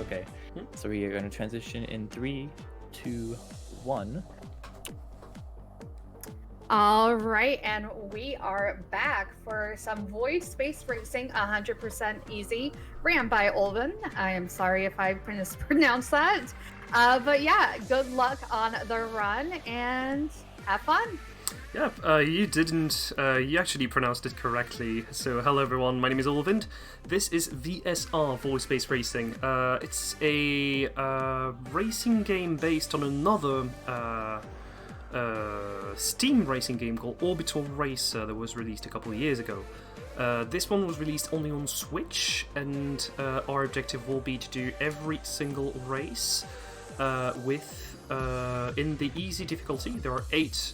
Okay. So we are going to transition in 3, 2, 1. All right, and we are back for some voice-based racing, 100% easy, ran by Ulvind. I am sorry if I mispronounced that. But yeah, good luck on the run and have fun. Yeah, you didn't. You actually pronounced it correctly. So, hello everyone, my name is Ulvind. This is VSR, Voice-Based Racing. It's a racing game based on another Steam racing game called Orbital Racer that was released a couple of years ago. This one was released only on Switch, and our objective will be to do every single race with in the easy difficulty. There are 8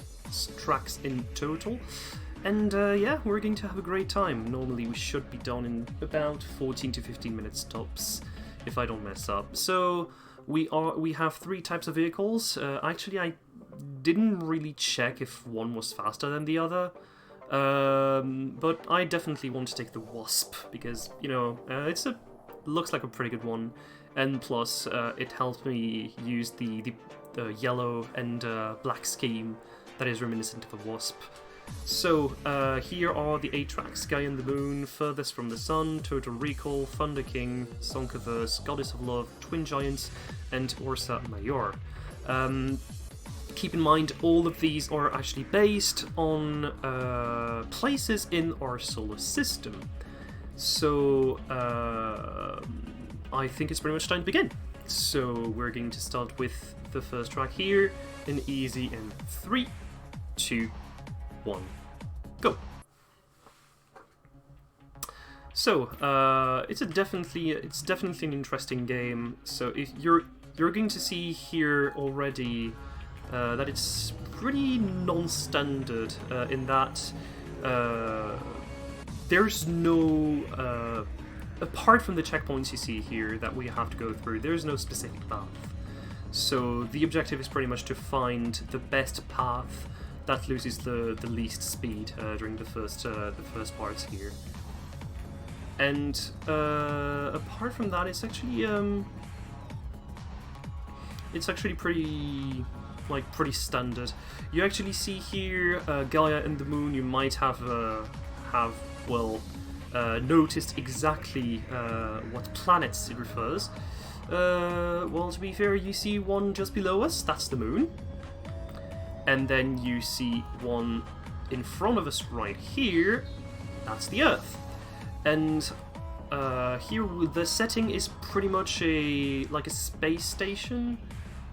tracks in total, and yeah, we're going to have a great time. Normally we should be done in about 14 to 15 minutes tops, if I don't mess up. So we have 3 types of vehicles. Actually, I didn't really check if one was faster than the other, but I definitely want to take the Wasp because, you know, looks like a pretty good one, and plus it helps me use the yellow and black scheme that is reminiscent of a Wasp. So here are the 8 tracks: Sky and the Moon, Furthest from the Sun, Total Recall, Thunder King, Sonkaverse, Goddess of Love, Twin Giants, and Ursa Major. Keep in mind, all of these are actually based on places in our solar system. So I think it's pretty much time to begin. So we're going to start with the first track here, in easy, in 3, 2, 1, go. So it's definitely an interesting game. So if you're going to see here already that it's pretty non-standard in that there's no apart from the checkpoints you see here that we have to go through, there's no specific path. So the objective is pretty much to find the best path that loses the least speed during the first parts here. And apart from that, it's actually pretty standard. You actually see here Gaia and the Moon. You might have noticed exactly what planets it refers. Well, to be fair, you see one just below us, that's the Moon. And then you see one in front of us right here, that's the Earth. And here the setting is pretty much like a space station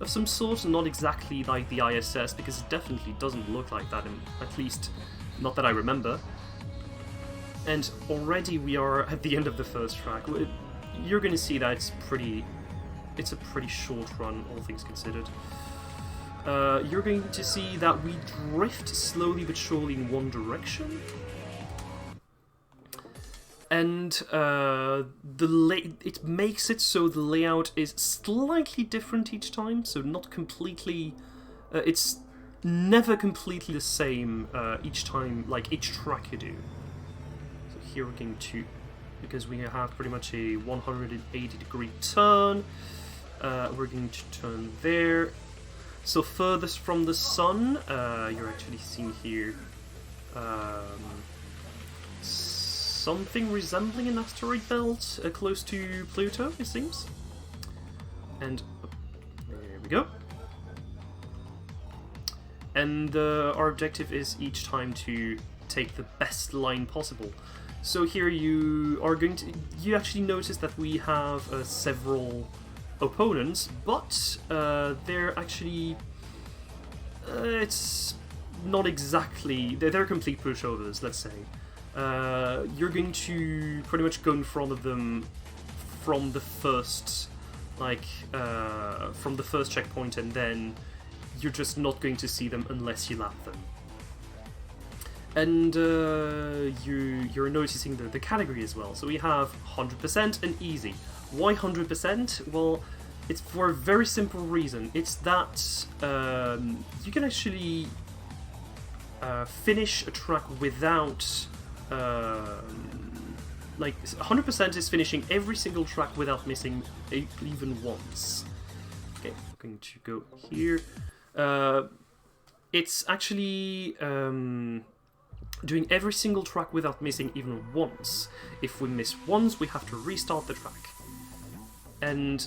of some sort, not exactly like the ISS, because it definitely doesn't look like that, at least not that I remember. And already we are at the end of the first track. You're going to see that it's a pretty short run, all things considered. You're going to see that we drift slowly but surely in one direction. And it makes it so the layout is slightly different each time, so not completely... it's never completely the same each time, like each track you do. So here we're going to... because we have pretty much a 180-degree turn, we're going to turn there. So furthest from the sun, you're actually seeing here something resembling an asteroid belt close to Pluto, it seems. And there we go. And our objective is each time to take the best line possible. So here you actually notice that we have several opponents, but they're actually it's not exactly, they're complete pushovers, let's say. You're going to pretty much go in front of them from the first checkpoint, and then you're just not going to see them unless you lap them. And you're noticing the category as well. So we have 100% and easy. Why 100%? Well, it's for a very simple reason. It's that you can actually finish a track without like 100% is finishing every single track without missing even once. Okay, I'm going to go here. It's actually doing every single track without missing even once. If we miss once, we have to restart the track. And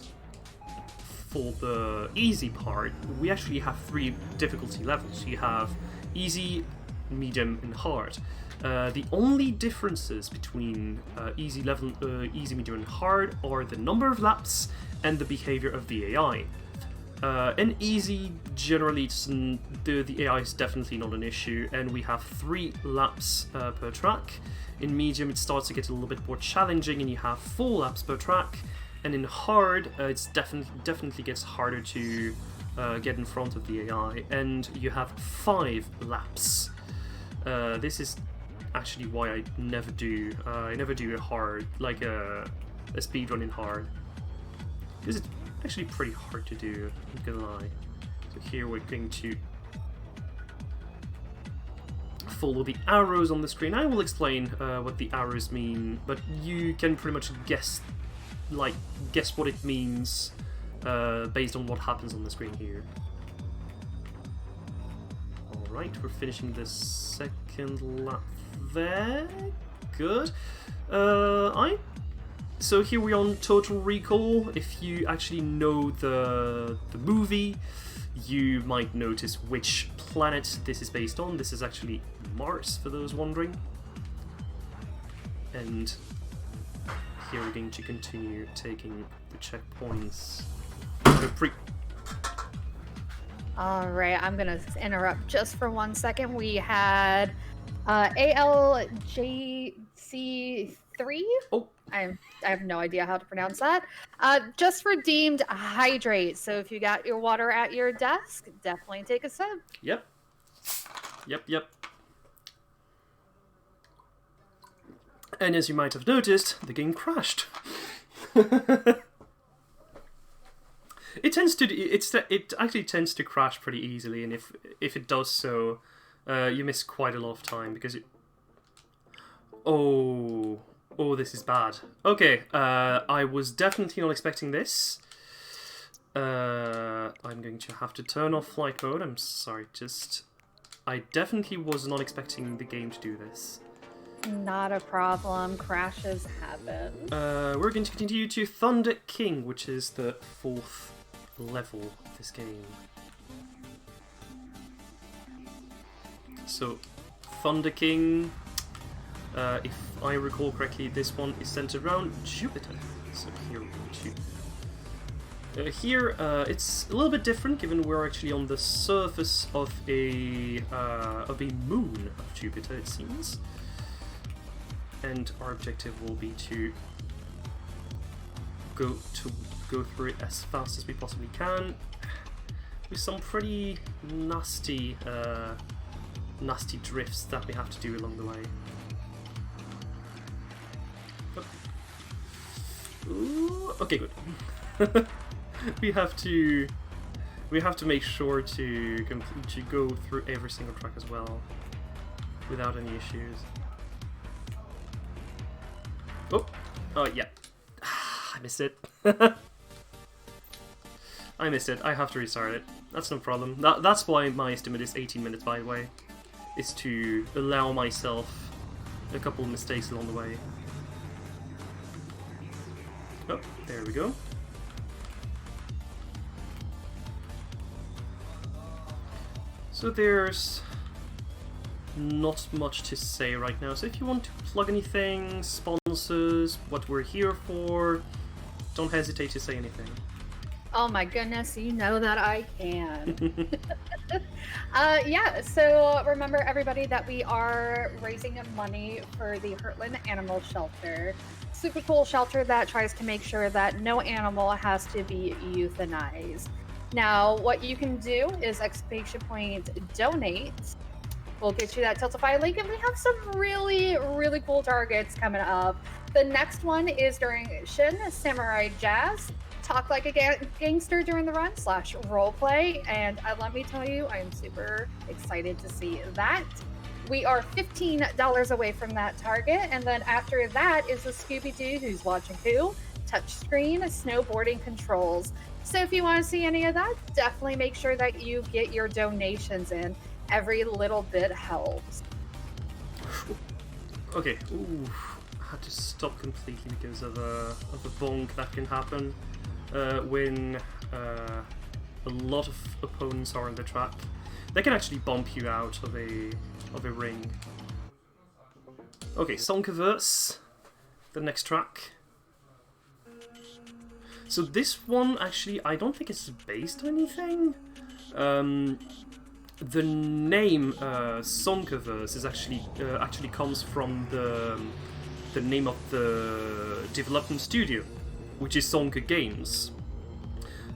for the easy part, we actually have 3 difficulty levels. You have easy, medium, and hard. The only differences between easy, medium, and hard are the number of laps and the behavior of the AI. In easy, generally, the AI is definitely not an issue, and we have 3 laps per track. In medium, it starts to get a little bit more challenging, and you have 4 laps per track. And in hard, it's definitely gets harder to get in front of the AI, and you have 5 laps. This is actually why I never do a hard, like a speedrun in hard, because it's actually pretty hard to do, I'm not gonna lie. So here we're going to follow the arrows on the screen. I will explain what the arrows mean, but you can pretty much guess what it means based on what happens on the screen here. Alright, we're finishing the second lap there. Good. So here we are on Total Recall. If you actually know the movie, you might notice which planet this is based on. This is actually Mars, for those wondering. And here we're going to continue taking the checkpoints. Alright, I'm gonna interrupt just for 1 second. We had ALJC3. Oh, I have no idea how to pronounce that. Just redeemed hydrate. So if you got your water at your desk, definitely take a sip. Yep. And as you might have noticed, the game crashed. It actually tends to crash pretty easily, and if it does so, you miss quite a lot of time because it. Oh, this is bad. Okay, I was definitely not expecting this. I'm going to have to turn off flight mode. I'm sorry, I definitely was not expecting the game to do this. Not a problem. Crashes happen. We're going to continue to Thunder King, which is the 4th level of this game. So, Thunder King, if I recall correctly, this one is centered around Jupiter. So here we're going to... here, it's a little bit different, given we're actually on the surface of a moon of Jupiter, it seems. And our objective will be to go through it as fast as we possibly can, with some pretty nasty drifts that we have to do along the way. Oh. Ooh, okay, good. we have to make sure to go through every single track as well, without any issues. Oh, yeah. I missed it. I missed it. I have to restart it. That's no problem. That's why my estimate is 18 minutes, by the way. Is to allow myself a couple of mistakes along the way. Oh, there we go. So there's not much to say right now, so if you want to plug anything, sponsors, what we're here for, don't hesitate to say anything. Oh my goodness, you know that I can. Yeah, so remember everybody that we are raising money for the Heartland Animal Shelter. Super cool shelter that tries to make sure that no animal has to be euthanized. Now, what you can do is !donate. We'll get you that Tiltify link, and we have some really, really cool targets coming up. The next one is during Shin Samurai Jazz. Talk like a gangster during the run / roleplay, and let me tell you, I'm super excited to see that. we are $15 away from that target, and then after that is the Scooby-Doo Who's Watching Who, touchscreen, snowboarding controls. So if you want to see any of that, definitely make sure that you get your donations in. Every little bit helps. Okay, ooh, I had to stop completely because of a bonk that can happen when a lot of opponents are on the track. They can actually bump you out of a ring. Okay, Sonkaverse, the next track. So this one, actually, I don't think it's based on anything. The name Sonkaverse is actually comes from the name of the development studio, which is Sonka Games.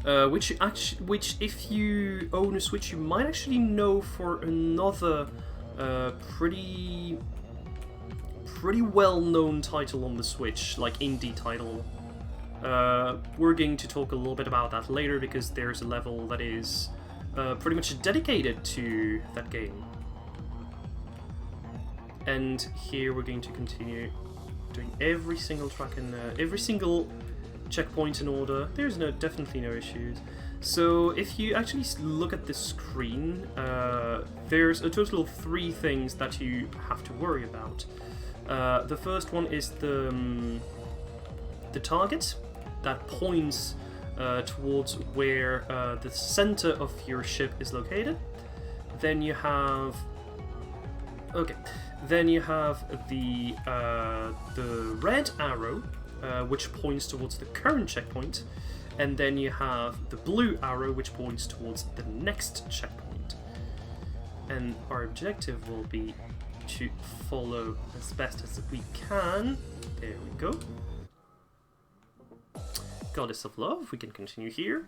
Which if you own a Switch, you might actually know for another pretty well-known title on the Switch, like indie title. We're going to talk a little bit about that later because there's a level that is pretty much dedicated to that game. And here we're going to continue doing every single track and every single checkpoint in order. There's definitely no issues. So if you actually look at the screen, there's a total of 3 things that you have to worry about. The first one is the target that points towards where the center of your ship is located. Then you have the red arrow, which points towards the current checkpoint, and then you have the blue arrow, which points towards the next checkpoint. And our objective will be to follow as best as we can. There we go. Goddess of Love, we can continue here.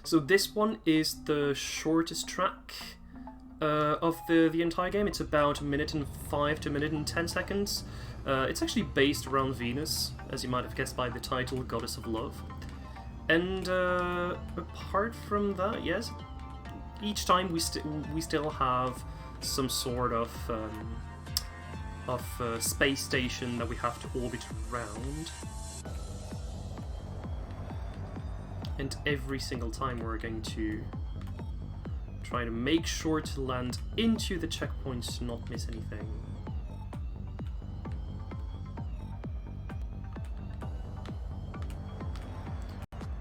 So this one is the shortest track of the entire game. It's about 1 minute and 5 to 1 minute and 10 seconds. It's actually based around Venus, as you might have guessed by the title, Goddess of Love. And apart from that, yes, each time we still have some sort of space station that we have to orbit around. And every single time we're going to try to make sure to land into the checkpoints to not miss anything.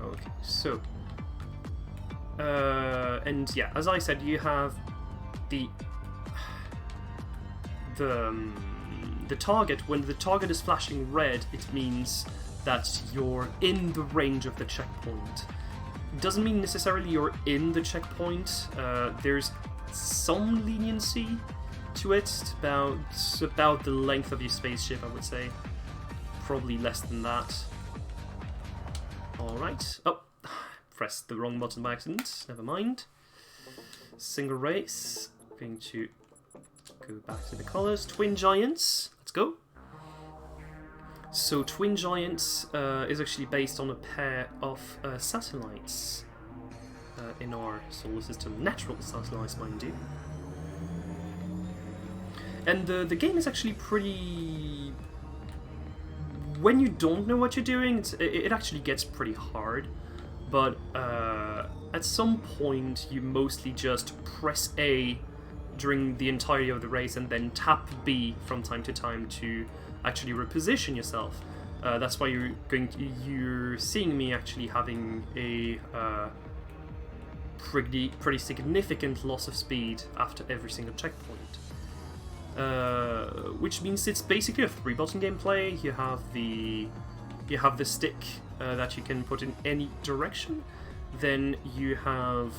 Okay, so and yeah, as I said, you have the target. When the target is flashing red, it means that you're in the range of the checkpoint. It doesn't mean necessarily you're in the checkpoint. There's some leniency to it, about the length of your spaceship, I would say. Probably less than that. Alright. Oh, pressed the wrong button by accident. Never mind. Single race. Going to go back to the colors. Twin Giants. Let's go. So Twin Giants is actually based on a pair of satellites in our solar system. Natural satellites, mind you. And the game is actually pretty... When you don't know what you're doing, it actually gets pretty hard. But at some point, you mostly just press A during the entirety of the race and then tap B from time to time to actually reposition yourself. That's why you're seeing me actually having a pretty significant loss of speed after every single checkpoint. Which means it's basically a 3-button gameplay. You have the stick that you can put in any direction. Then you have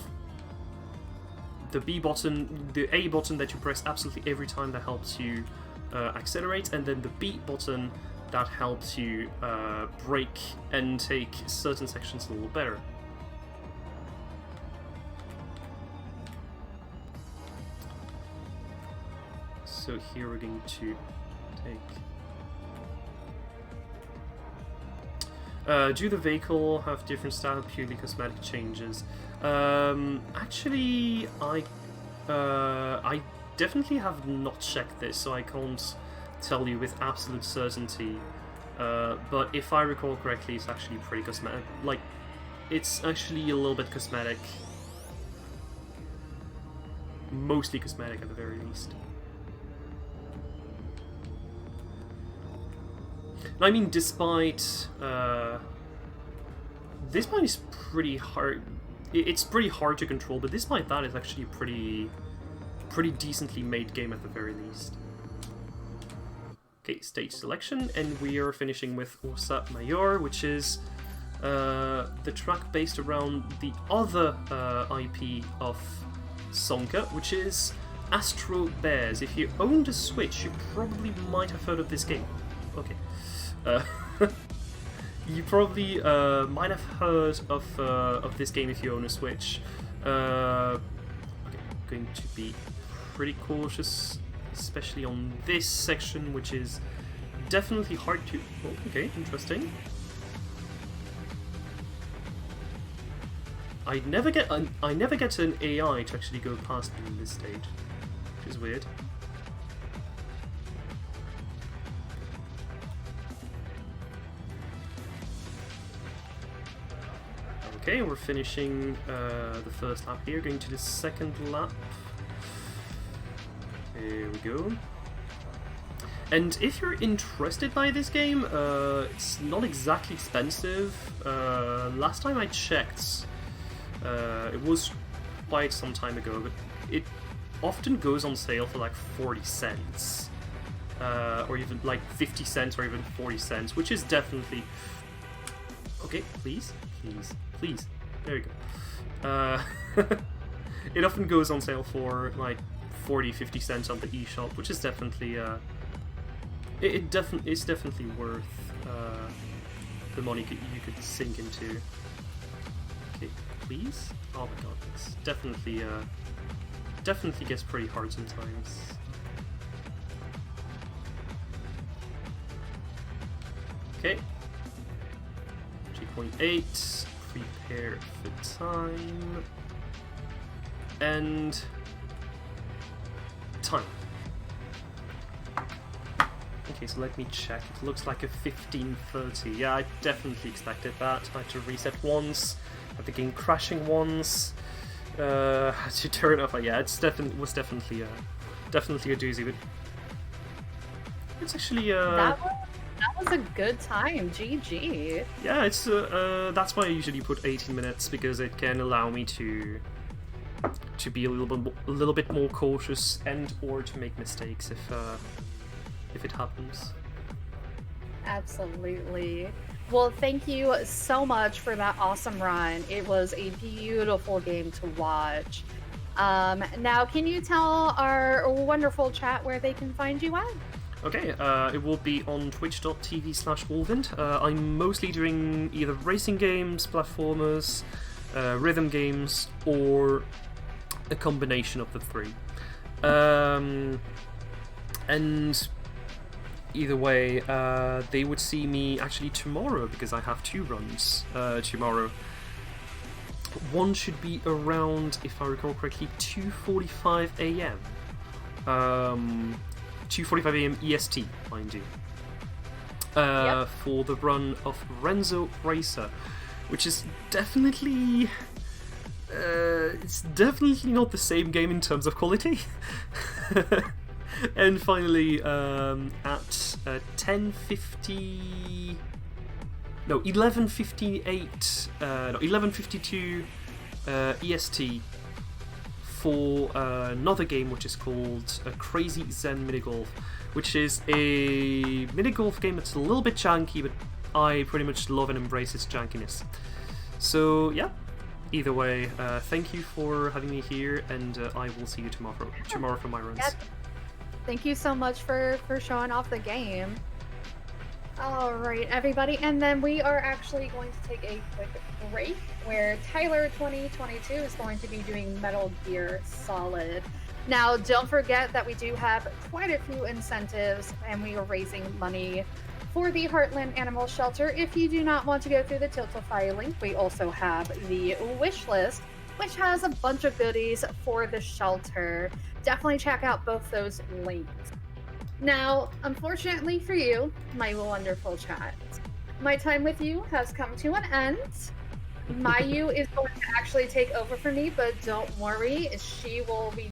the B button, the A button that you press absolutely every time that helps you accelerate, and then the B button that helps you brake and take certain sections a little better. So here we're going to take... do the vehicle have different style, purely cosmetic changes? Actually, I I definitely have not checked this, so I can't tell you with absolute certainty. But if I recall correctly, it's actually pretty cosmetic. Like, it's actually a little bit cosmetic. Mostly cosmetic at the very least. I mean, despite this mine is pretty hard. It's pretty hard to control, but despite that, it's actually a pretty decently made game at the very least. Okay, stage selection, and we are finishing with Ursa Major, which is the track based around the other IP of Sonka, which is Astro Bears. If you owned a Switch, you probably might have heard of this game. Okay. You probably might have heard of this game if you own a Switch. Okay, going to be pretty cautious, especially on this section, which is definitely hard to... Oh, okay, interesting. I never get an AI to actually go past me in this stage, which is weird. Okay, we're finishing the first lap here, going to the second lap. There we go. And if you're interested by this game, it's not exactly expensive. Last time I checked, it was quite some time ago, but it often goes on sale for like 40 cents. Or even like 50 cents or even 40 cents, which is definitely... Okay, please. Please. There you go. It often goes on sale for like 40-50 cents on the eShop, which is definitely it's definitely worth the money you could sink into. Okay, please. Oh my god, it's definitely gets pretty hard sometimes. Okay. 3.8. Prepare for time. And time. Okay, so let me check. It looks like a 15:30. Yeah, I definitely expected that. I had to reset once, had the game crashing once. Had to turn off. Yeah, was definitely a doozy, but it's actually That was a good time, GG. Yeah, it's that's why I usually put 18 minutes, because it can allow me to be a little bit more cautious and or to make mistakes if it happens. Absolutely. Well, thank you so much for that awesome run. It was a beautiful game to watch. Now, can you tell our wonderful chat where they can find you at? Okay, it will be on twitch.tv/Ulvind. I'm mostly doing either racing games, platformers, rhythm games, or a combination of the three. And either way, they would see me actually tomorrow, because I have 2 runs tomorrow. One should be around, if I recall correctly, 2:45 AM. 2:45 AM EST, mind you. Yep. For the run of Renzo Racer, which is definitely... it's definitely not the same game in terms of quality. And finally, at 10:50... No, 11:58... no, 11:52 EST for another game which is called Crazy Zen Minigolf, which is a minigolf game that's a little bit janky, but I pretty much love and embrace its jankiness. So yeah, either way, thank you for having me here, and I will see you tomorrow for my runs. Yep. Thank you so much for showing off the game. All right, everybody, and then we are actually going to take a quick break where Tyler 2022 is going to be doing Metal Gear Solid. Now, don't forget that we do have quite a few incentives, and we are raising money for the Heartland Animal Shelter. If you do not want to go through the Tiltify link, we also have the wish list, which has a bunch of goodies for the shelter. Definitely check out both those links. Now, unfortunately for you, my wonderful chat, my time with you has come to an end. Mayu is going to actually take over for me, but don't worry, she will be